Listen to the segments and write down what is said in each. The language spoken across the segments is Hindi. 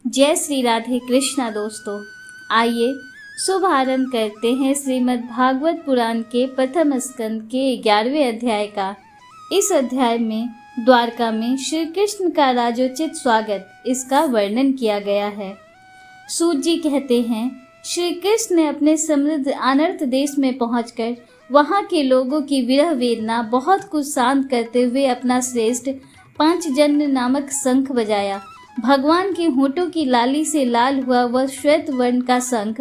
जय श्री राधे कृष्णा दोस्तों। आइए शुभ आरंभ करते हैं श्रीमद् भागवत पुराण के प्रथम स्कंद के 11वें अध्याय का। इस अध्याय में द्वारका में श्री कृष्ण का राजोचित स्वागत इसका वर्णन किया गया है। सूत जी कहते हैं, श्री कृष्ण ने अपने समृद्ध अनर्थ देश में पहुंचकर वहां के लोगों की विरह वेदना बहुत कुछ शांत करते हुए अपना श्रेष्ठ पांचजन्य नामक शंख बजाया। भगवान के होठों की लाली से लाल हुआ वह श्वेत वर्ण का शंख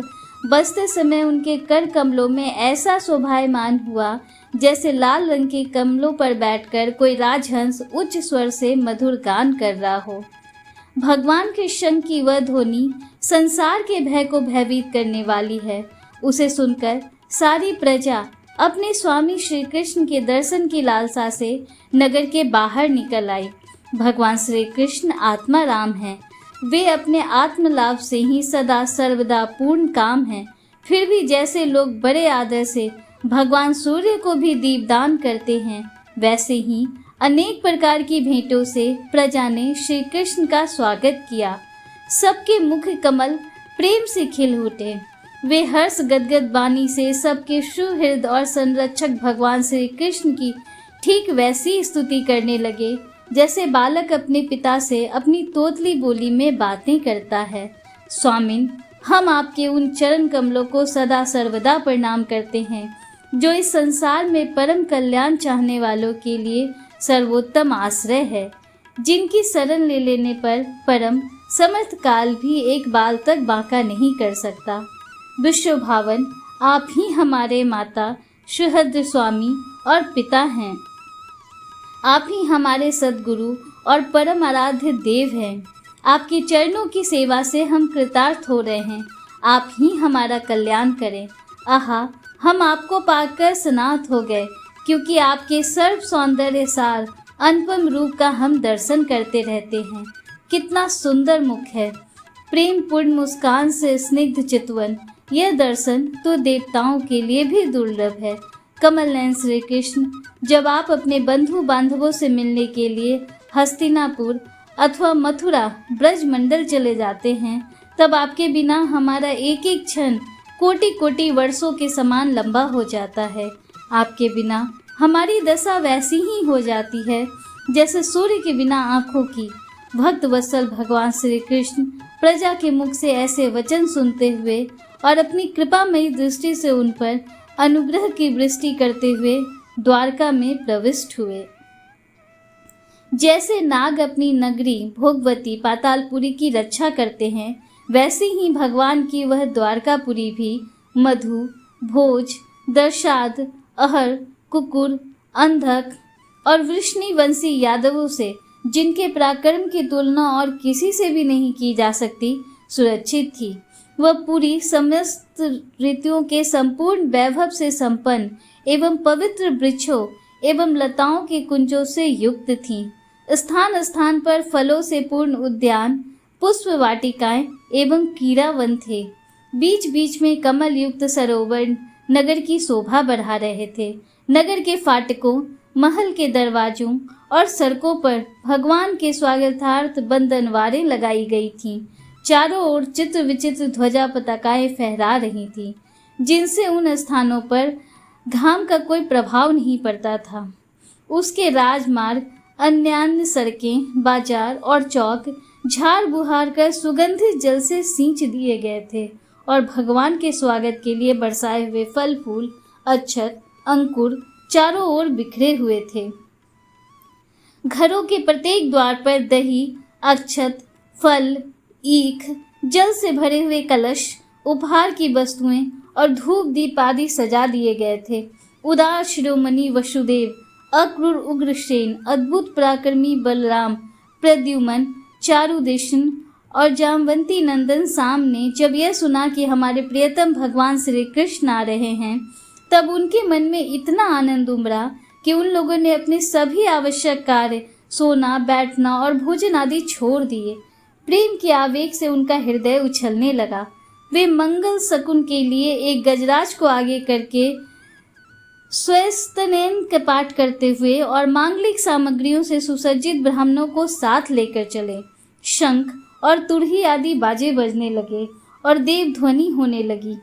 बजते समय उनके कर कमलों में ऐसा शोभायमान हुआ जैसे लाल रंग के कमलों पर बैठकर कोई राजहंस उच्च स्वर से मधुर गान कर रहा हो। भगवान के शंख की वह ध्वनि संसार के भय को भयभीत करने वाली है। उसे सुनकर सारी प्रजा अपने स्वामी श्री कृष्ण के दर्शन की लालसा से नगर के बाहर निकल आई। भगवान श्री कृष्ण आत्मा राम हैं। वे अपने आत्म लाभ से ही सदा सर्वदा पूर्ण काम हैं। फिर भी जैसे लोग बड़े आदर से भगवान सूर्य को भी दीपदान करते हैं, वैसे ही अनेक प्रकार की भेंटों से प्रजा ने श्री कृष्ण का स्वागत किया। सबके मुख कमल प्रेम से खिल उठे। वे हर्ष गदगद वाणी से सबके सुहृद और संरक्षक भगवान श्री कृष्ण की ठीक वैसी स्तुति करने लगे जैसे बालक अपने पिता से अपनी तोतली बोली में बातें करता है। स्वामिन, हम आपके उन चरण कमलों को सदा सर्वदा प्रणाम करते हैं जो इस संसार में परम कल्याण चाहने वालों के लिए सर्वोत्तम आश्रय है, जिनकी शरण ले लेने पर परम समर्थ काल भी एक बाल तक बांका नहीं कर सकता। विश्व भावन, आप ही हमारे माता सुहृद स्वामी और पिता हैं। आप ही हमारे सद्गुरु और परम आराध्य देव हैं। आपके चरणों की सेवा से हम कृतार्थ हो रहे हैं। आप ही हमारा कल्याण करें। आहा, हम आपको पाकर स्नात हो गए, क्योंकि आपके सर्व सौंदर्य सार अनुपम रूप का हम दर्शन करते रहते हैं। कितना सुंदर मुख है, प्रेम पूर्ण मुस्कान से स्निग्ध चितवन। यह दर्शन तो देवताओं के लिए भी दुर्लभ है। कमल नयन श्री कृष्ण, जब आप अपने बंधु बांधवों से मिलने के लिए हस्तिनापुर अथवा मथुरा ब्रज मंडल चले जाते हैं, तब आपके बिना हमारा एक एक क्षण कोटि कोटि वर्षों के समान लंबा हो जाता है। आपके बिना हमारी दशा वैसी ही हो जाती है जैसे सूर्य के बिना आँखों की। भक्त वत्सल भगवान श्री कृष्ण प्रजा के मुख से ऐसे वचन सुनते हुए और अपनी कृपामयी दृष्टि से उन पर अनुग्रह की वृष्टि करते हुए द्वारका में प्रविष्ट हुए। जैसे नाग अपनी नगरी भोगवती पातालपुरी की रक्षा करते हैं, वैसे ही भगवान की वह द्वारकापुरी भी मधु, भोज, दर्शाद, अहर, कुकुर, अंधक और वृष्णिवंशी यादवों से, जिनके पराक्रम की तुलना और किसी से भी नहीं की जा सकती, सुरक्षित थी। वह पूरी समस्त ऋतुओं के संपूर्ण वैभव से संपन्न एवं पवित्र वृक्षों एवं लताओं के कुंजों से युक्त थीं। स्थान स्थान पर फलों से पूर्ण उद्यान, पुष्प वाटिकाएं एवं कीड़ावन थे। बीच बीच में कमल युक्त सरोवर नगर की शोभा बढ़ा रहे थे। नगर के फाटकों, महल के दरवाजों और सड़कों पर भगवान के स्वागतार्थ बंधनवारें लगाई गई थीं। चारों ओर चित्र विचित्र ध्वजा पताकाएं फहरा रही थीं, जिनसे उन स्थानों पर घाम का कोई प्रभाव नहीं पड़ता था। उसके राजमार्ग, अन्यान्य सड़कें, बाजार और चौक झाड़ बुहार कर सुगंधित जल से सींच दिए गए थे और भगवान के स्वागत के लिए बरसाए हुए फल फूल, अक्षत, अंकुर चारों ओर बिखरे हुए थे। घरों के प्रत्येक द्वार पर दही, अक्षत, फल, ईख, जल से भरे हुए कलश, उपहार की वस्तुएं और धूप दीप आदि सजा दिए गए थे। उदार शिरोमणि वसुदेव, अक्रूर उग्रसेन, अद्भुत पराक्रमी बलराम, प्रद्युमन, चारुदेशन और जामवंती नंदन साम ने जब यह सुना कि हमारे प्रियतम भगवान श्री कृष्ण आ रहे हैं, तब उनके मन में इतना आनंद उमड़ा कि उन लोगों ने अपने सभी आवश्यक कार्य, सोना, बैठना और भोजन आदि छोड़ दिए। प्रेम के आवेग से उनका हृदय उछलने लगा। वे मंगल शकुन के लिए एक गजराज को आगे करके स्वस्तनेन का पाठ करते हुए और मांगलिक सामग्रियों से सुसज्जित ब्राह्मणों को साथ लेकर चले। शंख और तुरही आदि बाजे बजने लगे और देव ध्वनि होने लगी।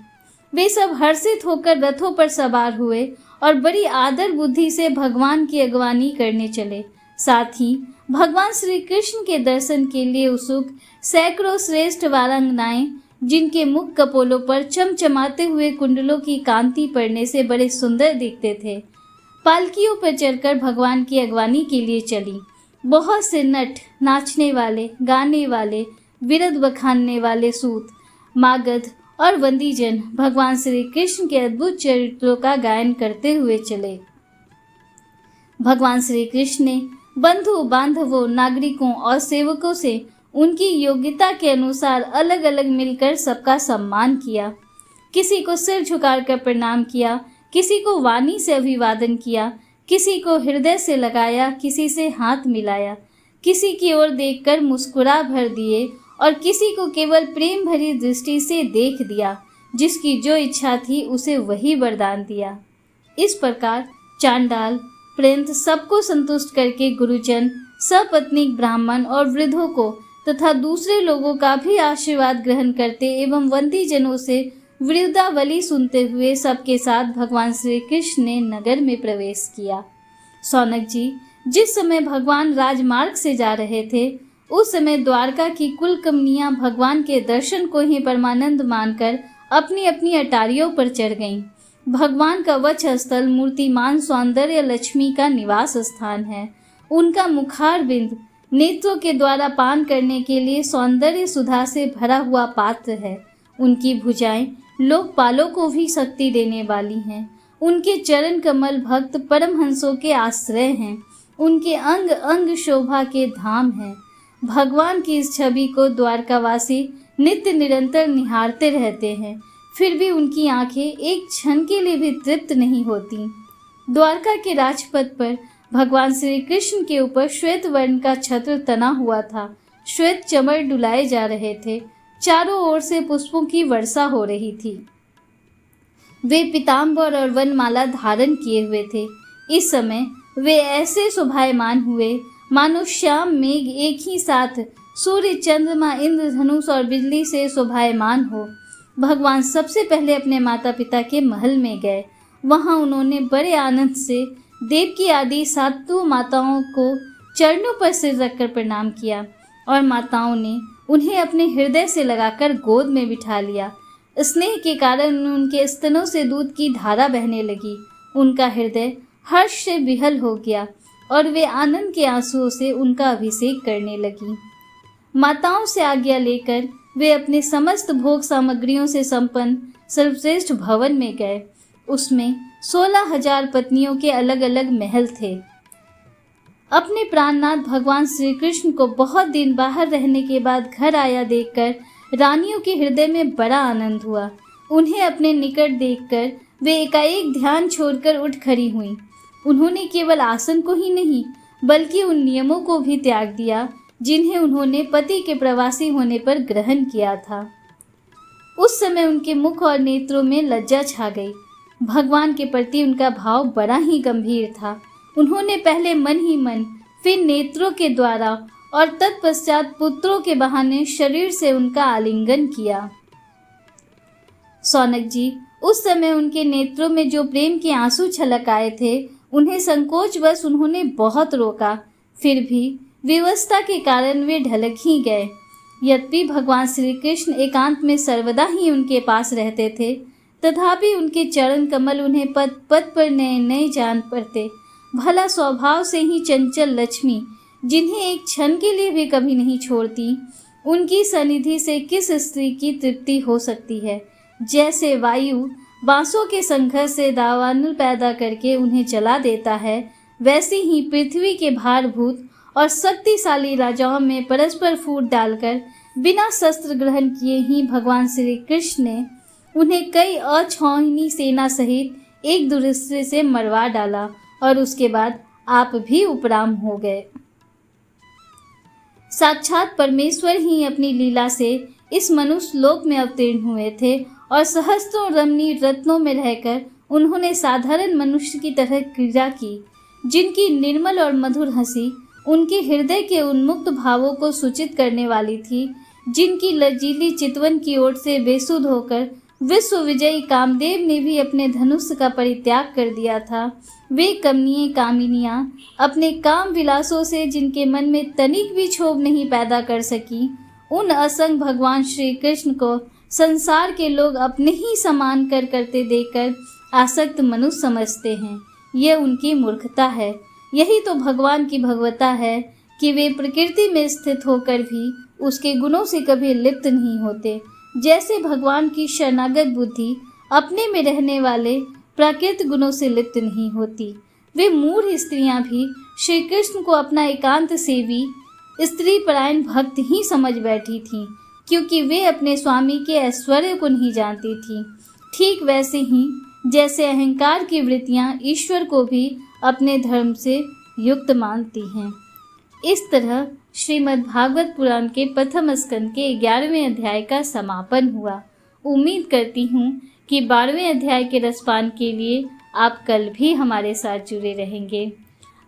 वे सब हर्षित होकर रथों पर सवार हुए और बड़ी आदर बुद्धि से भगवान की अगवानी करने चले। साथ ही भगवान श्री कृष्ण के दर्शन के लिए उत्सुक सैकड़ों श्रेष्ठ वारांगनाएं, जिनके मुख कपोलों पर चमचमाते हुए कुंडलों की कांति पड़ने से बड़े सुंदर दिखते थे, पालकियों पर चढ़कर भगवान की अगवानी के लिए चली। बहुत से नट, नाचने वाले, गाने वाले, विरद बखानने वाले सूत, मागध और वंदीजन भगवान श्री कृष्ण के अद्भुत चरित्रों का गायन करते हुए चले। भगवान श्री कृष्ण ने बंधु बांधवों, नागरिकों और सेवकों से उनकी योग्यता के अनुसार अलग अलग मिलकर सबका सम्मान किया। किसी को सिर झुकाकर प्रणाम किया, किसी को वाणी से अभिवादन किया, किसी को हृदय से लगाया, किसी से हाथ मिलाया, किसी की ओर देखकर मुस्कुरा भर दिए और किसी को केवल प्रेम भरी दृष्टि से देख दिया। जिसकी जो इच्छा थी उसे वही वरदान दिया। इस प्रकार चांडाल प्रेंत सबको संतुष्ट करके गुरुजन, सपत्नीक ब्राह्मण और वृद्धों को तथा दूसरे लोगों का भी आशीर्वाद ग्रहण करते एवं वंदीजनों से वृद्धावली सुनते हुए सबके साथ भगवान श्री कृष्ण ने नगर में प्रवेश किया। सौनक जी, जिस समय भगवान राजमार्ग से जा रहे थे, उस समय द्वारका की कुल कमनियां भगवान के दर्शन को ही परमानंद मानकर अपनी अपनी अटारियों पर चढ़ गईं। भगवान का वक्ष स्थल मूर्तिमान सौंदर्य लक्ष्मी का निवास स्थान है। उनका मुखार बिंद नेत्रों के द्वारा पान करने के लिए सौंदर्य सुधा से भरा हुआ पात्र है। उनकी भुजाएं लोकपालों को भी शक्ति देने वाली हैं। उनके चरण कमल भक्त परमहंसों के आश्रय हैं। उनके अंग अंग शोभा के धाम हैं। भगवान की इस छवि को द्वारकावासी नित्य निरंतर निहारते रहते हैं, फिर भी उनकी आंखें एक क्षण के लिए भी तृप्त नहीं होती। द्वारका के राजपथ पर भगवान श्री कृष्ण के ऊपर श्वेत वर्ण का छत्र तना हुआ था। श्वेत चमर डुलाए जा रहे थे। चारों ओर से पुष्पों की वर्षा हो रही थी। वे पीताम्बर और वनमाला धारण किए हुए थे। इस समय वे ऐसे शोभायमान हुए मानो श्याम मेघ एक ही साथ सूर्य, चंद्रमा, इंद्रधनुष और बिजली से शोभायमान हो। भगवान सबसे पहले अपने माता पिता के महल में गए। वहां उन्होंने बड़े आनंद से देवकी आदि सातों माताओं को चरणों पर सिर रखकर प्रणाम किया और माताओं ने उन्हें अपने हृदय से लगाकर गोद में बिठा लिया। स्नेह के कारण उनके स्तनों से दूध की धारा बहने लगी। उनका हृदय हर्ष से विहल हो गया और वे आनंद के आंसुओं से उनका अभिषेक करने लगी। माताओं से आज्ञा लेकर वे अपने समस्त भोग सामग्रियों से संपन्न सर्वश्रेष्ठ भवन में गए। उसमें 16,000 पत्नियों के अलग अलग महल थे। अपने प्राणनाथ भगवान श्री कृष्ण को बहुत दिन बाहर रहने के बाद घर आया देखकर रानियों के हृदय में बड़ा आनंद हुआ। उन्हें अपने निकट देखकर वे एकाएक ध्यान छोड़कर उठ खड़ी हुईं। उन्होंने केवल आसन को ही नहीं बल्कि उन नियमों को भी त्याग दिया जिन्हें उन्होंने पति के प्रवासी होने पर ग्रहण किया था। उस समय उनके मुख और नेत्रों में लज्जा छा गई। भगवान के प्रति उनका भाव बड़ा ही गंभीर था। उन्होंने पहले मन ही मन, फिर नेत्रों के द्वारा और तत्पश्चात पुत्रों के बहाने शरीर से उनका आलिंगन किया। सौनक जी, उस समय उनके नेत्रों में जो प्रेम के आंसू छलक आए थे, उन्हें संकोचवश उन्होंने बहुत रोका। फिर भी विवशता के कारण वे ढलक ही गए। यद्यपि भगवान श्री कृष्ण एकांत में सर्वदा ही उनके पास रहते थे, तथापि उनके चरण कमल उन्हें पद पद पर नए नए जान पड़ते। भला स्वभाव से ही चंचल लक्ष्मी, जिन्हें एक क्षण के लिए भी कभी नहीं छोड़ती, उनकी सनिधि से किस स्त्री की तृप्ति हो सकती है। जैसे वायु बांसों के संघर्ष से दावानल पैदा करके उन्हें जला देता है, वैसे ही पृथ्वी के भारभूत और शक्तिशाली राजाओं में परस्पर फूट डालकर बिना शस्त्र ग्रहण किए ही भगवान श्री कृष्ण ने उन्हें कई अछौहिनी सेना सहित एक दूसरे से मरवा डाला और उसके बाद आप भी उपराम हो गए। साक्षात परमेश्वर ही अपनी लीला से इस मनुष्य लोक में अवतीर्ण हुए थे और सहस्त्रों रमणीय रत्नों में रहकर उन्होंने साधारण मनुष्य की तरह क्रीड़ा की। जिनकी निर्मल और मधुर हंसी उनके हृदय के उन्मुक्त भावों को सूचित करने वाली थी, जिनकी लजीली चितवन की ओर से बेसुध होकर विश्व विजयी कामदेव ने भी अपने धनुष का परित्याग कर दिया था, वे कमनीय कामिनियां अपने काम विलासों से जिनके मन में तनिक भी क्षोभ नहीं पैदा कर सकी, उन असंग भगवान श्री कृष्ण को संसार के लोग अपने ही समान करते देखकर आसक्त मनुष्य समझते हैं। यह उनकी मूर्खता है। यही तो भगवान की भगवता है कि वे प्रकृति में स्थित होकर भी उसके गुणों से कभी लिप्त नहीं होते। जैसे भगवान की शरणागत बुद्धि अपने में रहने वाले प्राकृतिक गुणों से लिप्त नहीं होती। वे मूढ़ स्त्रियां भी श्री कृष्ण को अपना एकांत सेवी स्त्री परायण भक्त ही समझ बैठी थीं, क्योंकि वे अपने स्वामी के ऐश्वर्य को नहीं जानती थीं। ठीक वैसे ही जैसे अहंकार की वृत्तियां ईश्वर को भी अपने धर्म से युक्त मानती हैं। इस तरह श्रीमद् भागवत पुराण के प्रथम स्कंद के 11वें अध्याय का समापन हुआ। उम्मीद करती हूँ कि 12वें अध्याय के रसपान के लिए आप कल भी हमारे साथ जुड़े रहेंगे।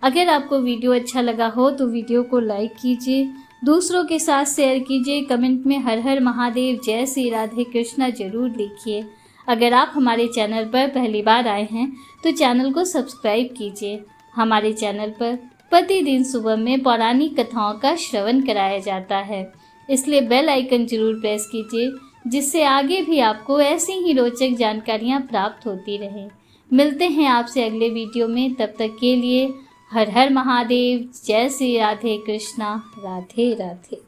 अगर आपको वीडियो अच्छा लगा हो तो वीडियो को लाइक कीजिए, दूसरों के साथ शेयर कीजिए, कमेंट में हर हर महादेव, जय श्री राधे कृष्णा जरूर लिखिए। अगर आप हमारे चैनल पर पहली बार आए हैं तो चैनल को सब्सक्राइब कीजिए। हमारे चैनल पर प्रतिदिन सुबह में पौराणिक कथाओं का श्रवण कराया जाता है, इसलिए बेल आइकन जरूर प्रेस कीजिए, जिससे आगे भी आपको ऐसी ही रोचक जानकारियाँ प्राप्त होती रहें। मिलते हैं आपसे अगले वीडियो में, तब तक के लिए हर हर महादेव, जय श्री राधे कृष्णा, राधे राधे।